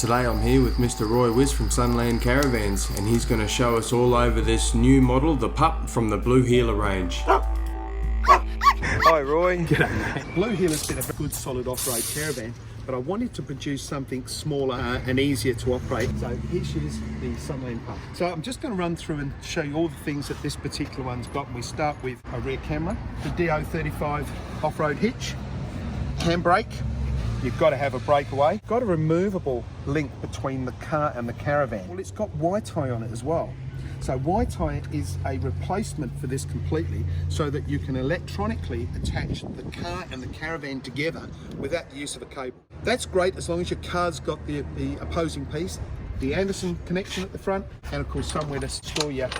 Today I'm here with Mr. Wyss from Sunland Caravans, and he's going to show us all over this new model, the Pup from the Blue Heeler range. Hi Roy. G'day mate. Blue Heeler's been a good solid off-road caravan, but I wanted to produce something smaller and easier to operate. So here's the Sunland Pup. So I'm just going to run through and show you all the things that this particular one's got. And we start with a rear camera, the DO35 off-road hitch, handbrake. You've got to have a breakaway. Got a removable link between the car and the caravan. Well, it's got Wi-Fi on it as well. So Wi-Fi is a replacement for this completely, so that you can electronically attach the car and the caravan together without the use of a cable. That's great as long as your car's got the opposing piece, the Anderson connection at the front, and of course somewhere to store your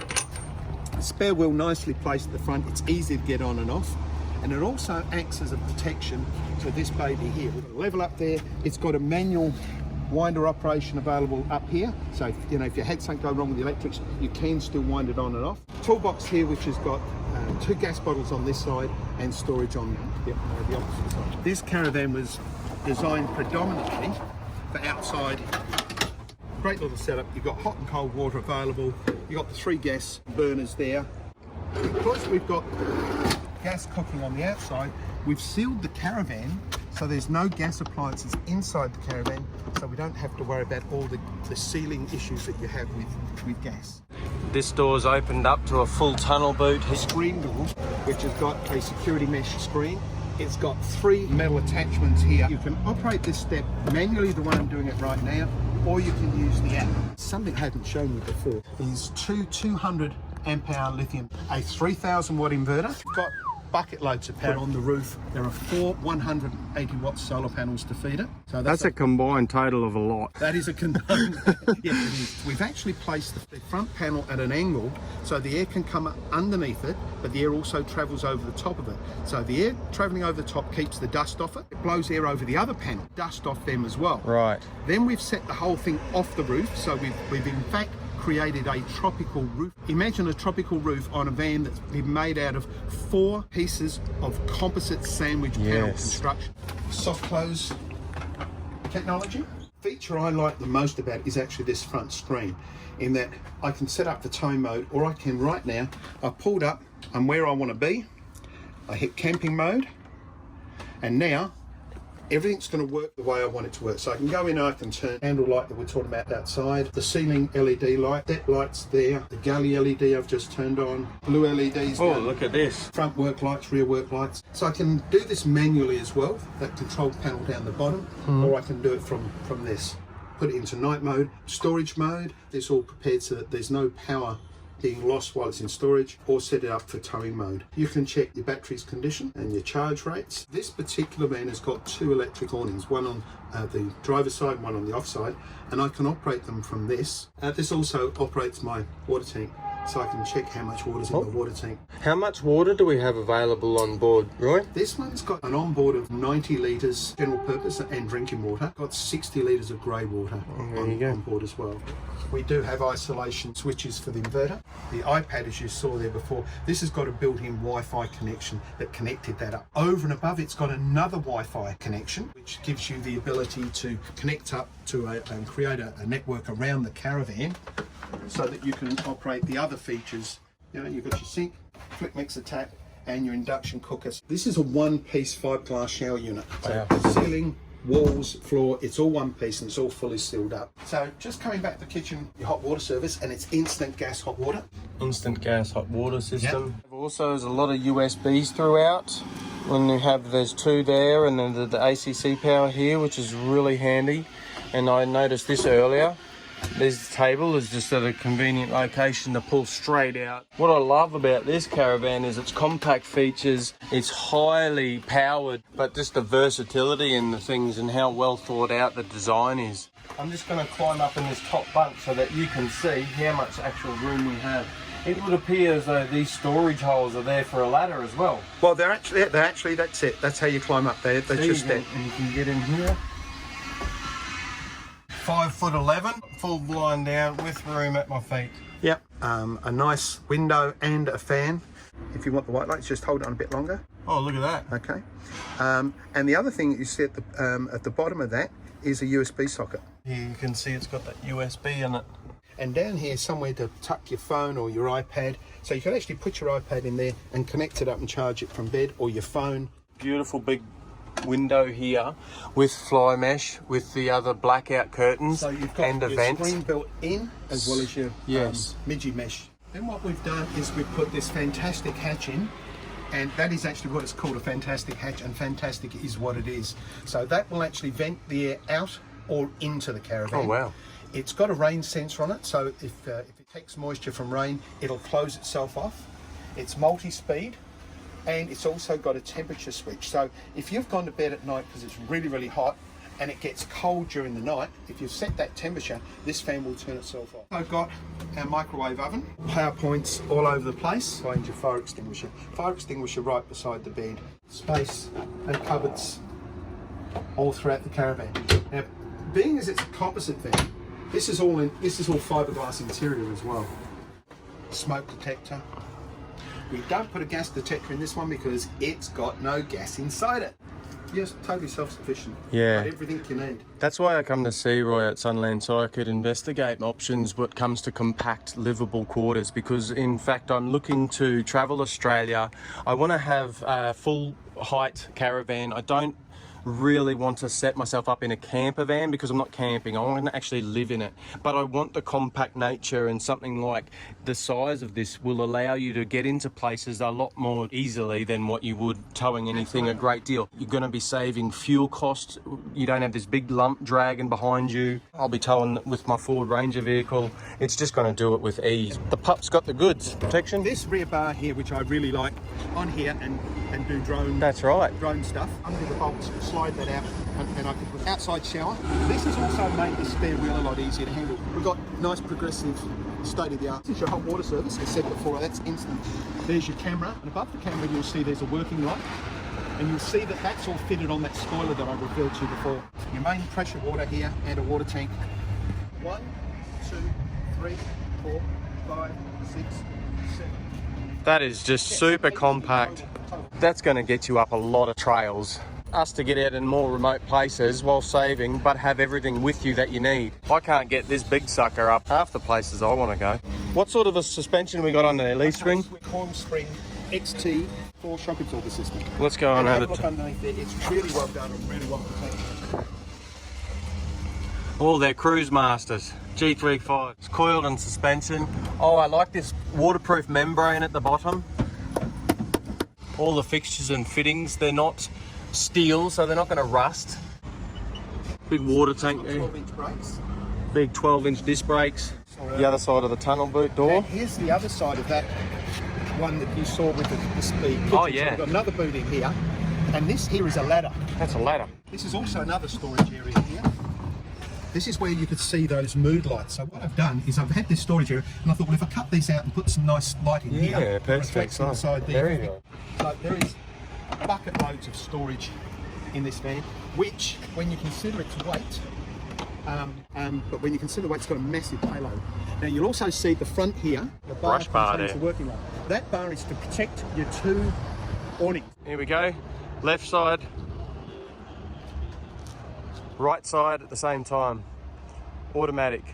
spare wheel nicely placed at the front. It's easy to get on and off. And it also acts as a protection to this baby here. We've got a level up there. It's got a manual winder operation available up here. So if you had something go wrong with the electrics, you can still wind it on and off. Toolbox here, which has got 2 gas bottles on this side and storage on the opposite side. This caravan was designed predominantly for outside. Great little setup. You've got hot and cold water available. You've got the 3 gas burners there. Because we've got gas cooking on the outside, we've sealed the caravan so there's no gas appliances inside the caravan, so we don't have to worry about all the sealing issues that you have with gas. This door's opened up to a full tunnel boot. Screen door, which has got a security mesh screen. It's got 3 metal attachments here. You can operate this step manually, the way I'm doing it right now, or you can use the app. Something I hadn't shown you before is 2 200 amp hour lithium, a 3000 watt inverter. It's got bucket loads of power on the roof. There are 4 180 watt solar panels to feed it. So That's a combined total of a lot. that is a combined. Yes, it is. We've actually placed the front panel at an angle so the air can come up underneath it, but the air also travels over the top of it. So the air traveling over the top keeps the dust off it. It blows air over the other panel, dust off them as well. Right. Then we've set the whole thing off the roof, so we've in fact created a tropical roof. Imagine a tropical roof on a van that's been made out of 4 pieces of composite sandwich panel construction. Soft close technology. Feature I like the most about it is actually this front screen, in that I can set up the towing mode, or I can right now, I've pulled up, I'm where I want to be, I hit camping mode, and now everything's going to work the way I want it to work. So I can go in and I can turn handle light that we're talking about outside, the ceiling LED light, that light's there, the galley LED I've just turned on, blue LEDs. Oh, look at this. Front work lights, rear work lights. So I can do this manually as well, that control panel down the bottom, or I can do it from this. Put it into night mode, storage mode. This all prepared so that there's no power being lost while it's in storage, or set it up for towing mode. You can check your battery's condition and your charge rates. This particular van has got 2 electric awnings, one on the driver's side, one on the off side, and I can operate them from this. This also operates my water tank, so I can check how much water's in the water tank. How much water do we have available on board, Roy? This one's got an onboard of 90 litres general purpose and drinking water. Got 60 litres of grey water on board as well. We do have isolation switches for the inverter. The iPad, as you saw there before, this has got a built-in Wi-Fi connection that connected that up. Over and above, it's got another Wi-Fi connection, which gives you the ability to connect up to and create a network around the caravan, so that you can operate the other features. You've got your sink, flick mixer tap, and your induction cooker. This is a 1-piece 5-glass shower unit. So ceiling, walls, floor, it's all one piece and it's all fully sealed up. So just coming back to the kitchen, your hot water service, and it's instant gas hot water. Instant gas hot water system. Yep. Also, there's a lot of USBs throughout. When you have, there's 2 there, and then the ACC power here, which is really handy. And I noticed this earlier. This table is just at a convenient location to pull straight out. What I love about this caravan is its compact features. It's highly powered, but just the versatility in the things and how well thought out the design is. I'm just going to climb up in this top bunk so that you can see how much actual room we have. It would appear as though these storage holes are there for a ladder as well. Well, they're actually that's it. That's how you climb up there. They're just there. And you can get in here. 5'11", full blind down with room at my feet. Yep, a nice window and a fan. If you want the white lights, just hold it on a bit longer. Oh, look at that. Okay. And the other thing that you see at the bottom of that is a USB socket. Here you can see it's got that USB in it. And down here somewhere to tuck your phone or your iPad. So you can actually put your iPad in there and connect it up and charge it from bed, or your phone. Beautiful big window here with fly mesh with the other blackout curtains, So you've got and a your vent. screen built in as well as your Yes. midgie mesh. Then what we've done is we've put this fantastic hatch in, and that is actually what it's called, a fantastic hatch, and fantastic is what it is. So that will actually vent the air out or into the caravan. Oh wow. It's got a rain sensor on it, so if it takes moisture from rain, it'll close itself off. It's multi-speed, and it's also got a temperature switch. So if you've gone to bed at night because it's really, really hot and it gets cold during the night, if you set that temperature, this fan will turn itself off. I've got our microwave oven, power points all over the place, and your fire extinguisher. Fire extinguisher right beside the bed. Space and cupboards all throughout the caravan. Now, being as it's a composite van, this is all fiberglass interior as well. Smoke detector. We don't put a gas detector in this one because it's got no gas inside it. You're totally self-sufficient. Yeah. Got everything you need. That's why I come to see Roy at Sunland, so I could investigate options when it comes to compact livable quarters, because in fact I'm looking to travel Australia. I want to have a full height caravan. I don't really want to set myself up in a camper van because I'm not camping. I want to actually live in it, but I want the compact nature, and something like the size of this will allow you to get into places a lot more easily than what you would towing anything a great deal. You're going to be saving fuel costs. You don't have this big lump dragging behind you. I'll be towing with my Ford Ranger vehicle. It's just going to do it with ease. The pup's got the goods. Protection. This rear bar here, which I really like, on here and do drone. That's right. Drone stuff. Under the bolts, slide that out, and I can put outside shower. This has also made the spare wheel a lot easier to handle. We've got nice progressive state-of-the-art. This is your hot water service. I said before, that's instant. There's your camera, and above the camera you'll see there's a working light, and you'll see that that's all fitted on that spoiler that I referred to before. Your main pressure water here and a water tank. 1, 2, 3, 4, 5, 6, 7. That is just super compact. That's going to get you up a lot of trails. Us to get out in more remote places while saving, but have everything with you that you need. I can't get this big sucker up half the places I want to go. What sort of a suspension we got on there? Leaf spring? Coil spring XT 4 shock absorber system. Let's go and have a look it. underneath there. It's really well done and really well protected. All their Cruise Masters. G35. It's coiled and suspension. Oh, I like this waterproof membrane at the bottom. All the fixtures and fittings, they're not steel, so they're not going to rust. Big water tank there. 12-inch brakes. Big 12-inch disc brakes. The other side of the tunnel boot door. And here's the other side of that one that you saw with the speed. Oh, So yeah. we've got another boot in here, and this here is a ladder. That's a ladder. This is also another storage area here. This is where you could see those mood lights. So what I've done is I've had this storage area, and I thought, well, if I cut these out and put some nice light in here, Yeah, it perfect. reflects on the side there. Very good. So there is bucket loads of storage in this van, which, when you consider its weight, but when you consider the weight, it's got a massive payload. Now you'll also see the front here, the bar Brush bar contains there. the working light. That bar is to protect your two awnings. Here we go. Left side, right side at the same time. Automatic.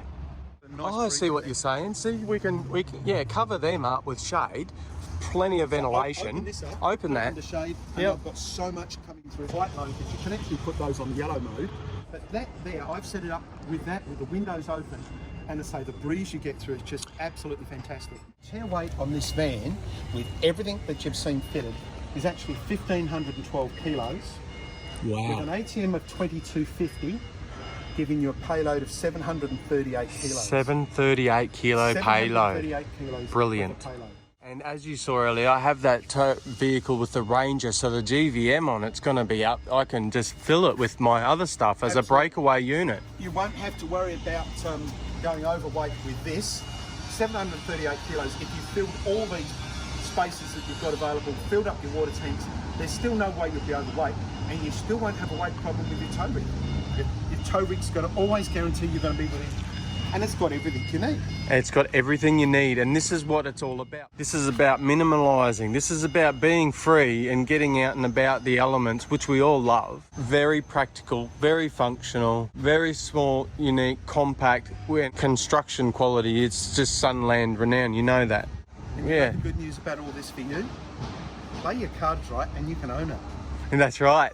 Oh, I see what you're saying. See, we can yeah, cover them up with shade. Plenty of ventilation. Open this up, Open that. the shade, and Yep. I've got so much coming through white mode that you can actually put those on yellow mode. But that there, I've set it up with that, with the windows open, and to say the breeze you get through is just absolutely fantastic. Chair weight on this van, with everything that you've seen fitted, is actually 1,512 kilos. With an ATM of 2250, giving you a payload of 738 kilos. 738 kilo payload. 738 kilos. Brilliant. of payload. And as you saw earlier, I have that vehicle with the Ranger, so the GVM on it's going to be up. I can just fill it with my other stuff as a breakaway unit. You won't have to worry about going overweight with this. 738 kilos, if you filled all these spaces that you've got available, filled up your water tanks, there's still no way you'll be overweight, and you still won't have a weight problem with your tow rig. Your tow rig's going to always guarantee you're going to be within and it's got everything you need. It's got everything you need, and this is what it's all about. This is about minimalising. This is about being free and getting out and about the elements, which we all love. Very practical, very functional, very small, unique, compact. We're construction quality. It's just Sunland renowned. You know that. And you know the good news about all this for you? Play your cards right, and you can own it. And that's right.